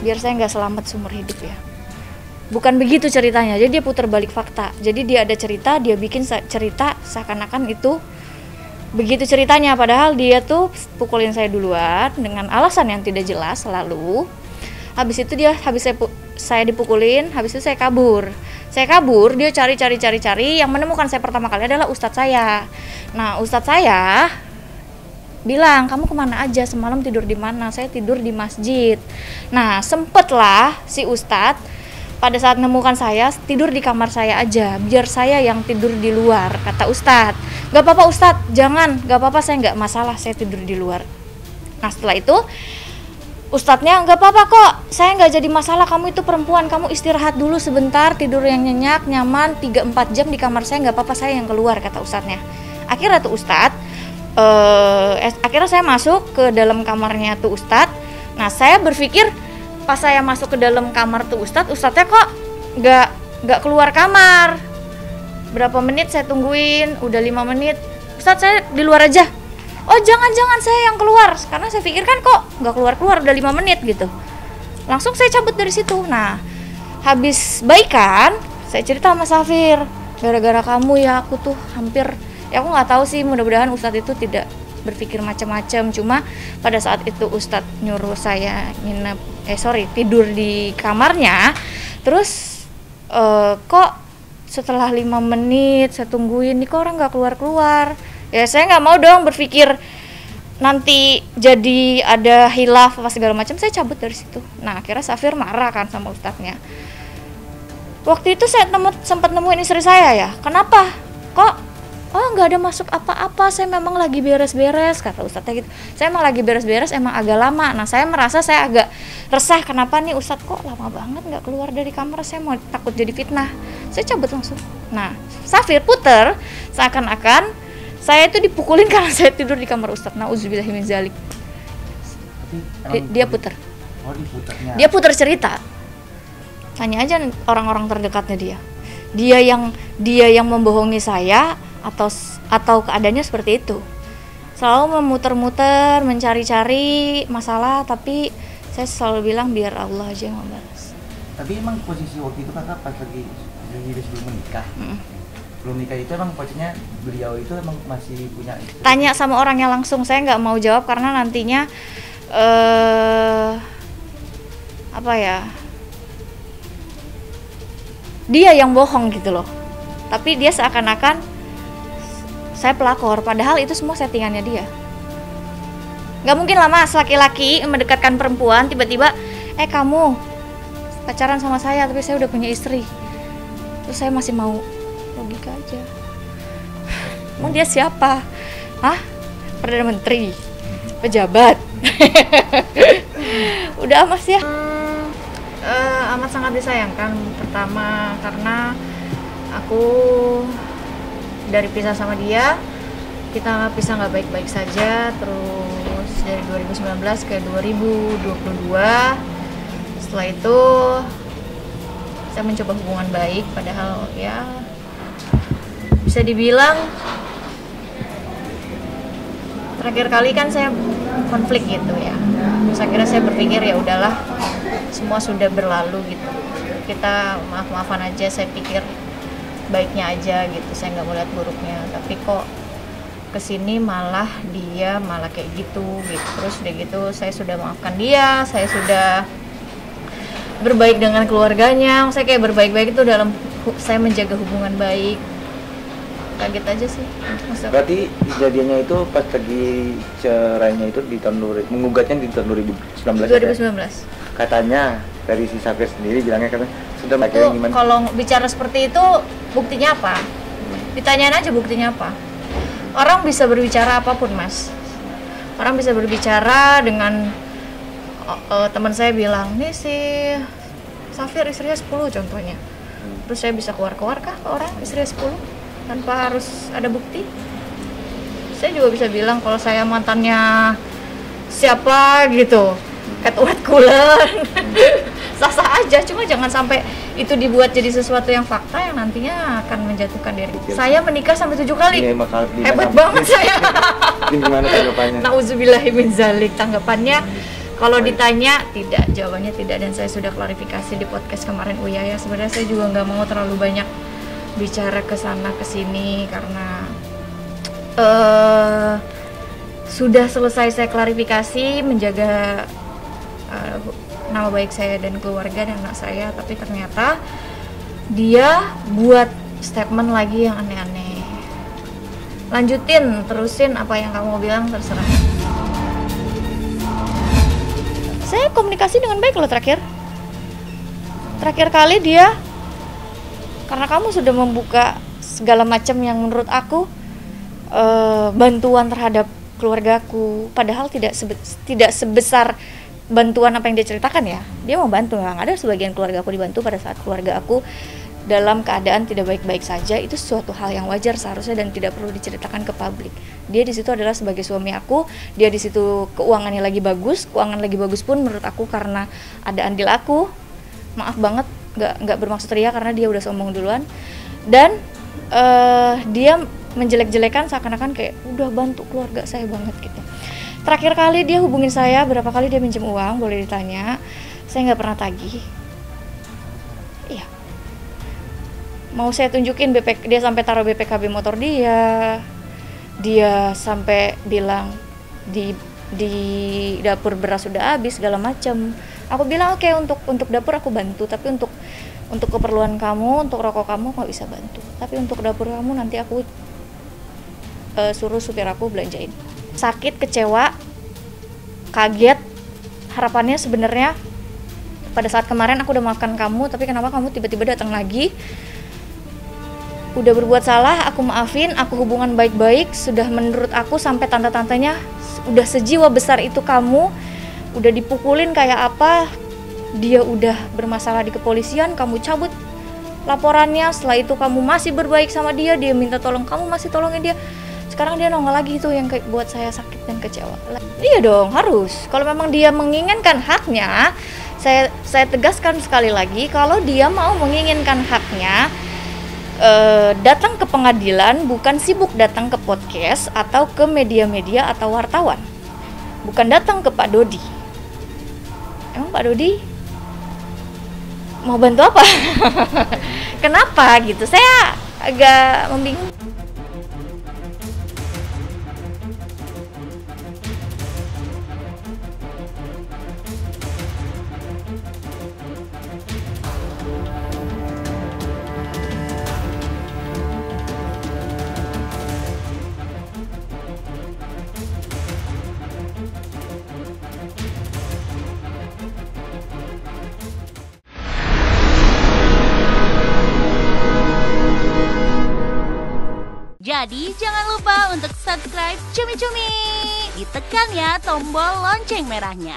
biar saya nggak selamat seumur hidup ya. Bukan begitu ceritanya, jadi dia putar balik fakta. Jadi dia ada cerita, dia bikin cerita seakan-akan itu begitu ceritanya, padahal dia tuh pukulin saya duluan dengan alasan yang tidak jelas selalu. Habis itu saya dipukulin, habis itu saya kabur. Dia cari, yang menemukan saya pertama kali adalah ustadz saya. Nah, ustadz saya bilang, kamu kemana aja semalam, tidur di mana? Saya tidur di masjid. Nah, sempetlah si ustadz pada saat menemukan saya tidur di kamar saya aja, biar saya yang tidur di luar, kata ustadz. Gak apa-apa ustadz, jangan, gak apa-apa, saya gak masalah, saya tidur di luar. Nah, setelah itu ustadznya, gak apa-apa kok, saya gak jadi masalah, kamu itu perempuan, kamu istirahat dulu sebentar, tidur yang nyenyak, nyaman, 3-4 jam di kamar saya, gak apa-apa, saya yang keluar, kata ustadznya. Akhirnya tuh ustadz, akhirnya saya masuk ke dalam kamarnya tuh ustadz. Nah, saya berpikir pas saya masuk ke dalam kamar tuh ustadznya kok gak keluar kamar. Berapa menit saya tungguin, udah 5 menit, ustadz saya di luar aja. Oh jangan saya yang keluar, karena saya pikir kan kok gak keluar udah 5 menit gitu. Langsung saya cabut dari situ. Nah, habis baikan saya cerita sama Safir, gara-gara kamu ya aku tuh hampir, ya aku gak tahu sih, mudah-mudahan ustadz itu tidak berpikir macam-macam. Cuma pada saat itu ustadz nyuruh saya tidur di kamarnya, terus kok setelah 5 menit saya tungguin, nih kok orang gak keluar-keluar. Ya saya nggak mau dong berpikir nanti jadi ada hilaf apa segala macam, saya cabut dari situ. Nah, akhirnya Safir marah kan sama ustadznya. Waktu itu saya sempat nemuin istri saya ya, kenapa? Kok nggak ada masuk apa-apa, saya memang lagi beres-beres, kata ustadznya gitu. Saya emang lagi beres-beres, emang agak lama. Nah, saya merasa saya agak resah, kenapa nih ustadz kok lama banget nggak keluar dari kamar, saya mau takut jadi fitnah. Saya cabut langsung. Nah, Safir puter seakan-akan saya itu dipukulin karena saya tidur di kamar ustadz. Nauzubillahi min dzalik. Dia puter. Oh, diputernya. Dia puter cerita. Tanya aja orang-orang terdekatnya dia yang membohongi saya atau keadaannya seperti itu. Selalu memutar-muter, mencari-cari masalah, tapi saya selalu bilang biar Allah aja yang membalas. Tapi emang posisi waktu itu kakak pas lagi sebelum menikah, belum nikah itu emang posisinya beliau itu emang masih punya istri? Tanya sama orangnya langsung, saya nggak mau jawab karena nantinya dia yang bohong gitu loh. Tapi dia seakan-akan saya pelakor, padahal itu semua settingannya dia. Gak mungkin lah mas, laki-laki mendekatkan perempuan tiba-tiba, kamu pacaran sama saya tapi saya udah punya istri, terus saya masih mau. Logika aja. Mau dia siapa? Hah? Perdana Menteri? Pejabat? Udah mas ya. Amat sangat disayangkan. Pertama karena aku dari pisah sama dia, kita pisah nggak baik-baik saja, terus dari 2019 ke 2022. Setelah itu saya mencoba hubungan baik, padahal ya bisa dibilang terakhir kali kan saya konflik gitu ya. Terus akhirnya saya berpikir ya udahlah, semua sudah berlalu gitu, kita maaf-maafan aja. Saya pikir baiknya aja gitu, saya nggak mau lihat buruknya, tapi kok kesini dia malah kayak gitu. Terus udah gitu saya sudah maafkan dia, saya sudah berbaik dengan keluarganya, saya kayak berbaik-baik itu dalam saya menjaga hubungan baik. Kaget aja sih. Berarti kejadiannya itu pas lagi cerainya itu di tahun menggugatnya di tahun 2019. Katanya dari si Safir sendiri bilangnya kan sudah akhirnya gimana? Kalau bicara seperti itu buktinya apa? Ditanyain aja buktinya apa. Orang bisa berbicara apapun mas. Orang bisa berbicara dengan teman saya bilang, nih si Safir istrinya 10 contohnya. Terus saya bisa keluar-keluar kah ke orang istrinya 10 tanpa harus ada bukti? Saya juga bisa bilang kalau saya mantannya siapa gitu, Edward Cullen. Sah-sah aja, cuma jangan sampai itu dibuat jadi sesuatu yang fakta yang nantinya akan menjatuhkan diri. Saya menikah sampai 7 kali. Hebat banget saya. Gimana tanggapannya? Nauzubillahi min dzalik. Tanggapannya Kalau ditanya tidak, jawabannya tidak, dan saya sudah klarifikasi di podcast kemarin Uya ya. Sebenarnya saya juga nggak mau terlalu banyak bicara ke sana ke sini karena sudah selesai saya klarifikasi menjaga nama baik saya dan keluarga dan anak saya, tapi ternyata dia buat statement lagi yang aneh-aneh. Lanjutin, terusin apa yang kamu bilang, terserah. Saya komunikasi dengan baik loh terakhir kali dia, karena kamu sudah membuka segala macam yang menurut aku bantuan terhadap keluargaku, padahal tidak sebesar bantuan apa yang dia ceritakan ya. Dia mau bantu, yang ada sebagian keluarga aku dibantu pada saat keluarga aku dalam keadaan tidak baik-baik saja. Itu suatu hal yang wajar seharusnya dan tidak perlu diceritakan ke publik. Dia di situ adalah sebagai suami aku, dia di situ keuangan lagi bagus pun menurut aku karena ada andil aku. Maaf banget, nggak bermaksud ria karena dia udah sombong duluan. Dan dia menjelek-jelekan seakan-akan kayak udah bantu keluarga saya banget gitu. Terakhir kali dia hubungin saya, berapa kali dia minjem uang, boleh ditanya. Saya nggak pernah tagih. Iya. Mau saya tunjukin dia sampai taruh BPKB motor dia sampai bilang di dapur beras sudah habis segala macam. Aku bilang oke, untuk dapur aku bantu, tapi untuk keperluan kamu, untuk rokok kamu nggak bisa bantu. Tapi untuk dapur kamu nanti aku suruh supir aku belanjain. Sakit, kecewa, kaget. Harapannya sebenarnya pada saat kemarin aku udah maafkan kamu, tapi kenapa kamu tiba-tiba datang lagi? Udah berbuat salah, aku maafin, aku hubungan baik-baik, sudah menurut aku sampai tante-tantenya udah sejiwa besar itu kamu, udah dipukulin kayak apa, dia udah bermasalah di kepolisian, kamu cabut laporannya, setelah itu kamu masih berbaik sama dia minta tolong, kamu masih tolongin dia. Sekarang dia nongol lagi, itu yang buat saya sakit dan kecewa. Iya dong, harus. Kalau memang dia menginginkan haknya, saya tegaskan sekali lagi, kalau dia mau menginginkan haknya, datang ke pengadilan, bukan sibuk datang ke podcast atau ke media-media atau wartawan. Bukan datang ke Pak Dodi. Emang Pak Dodi mau bantu apa? Kenapa gitu? Saya agak membingungkan. Jadi jangan lupa untuk subscribe Cumi Cumi. Ditekan ya tombol lonceng merahnya.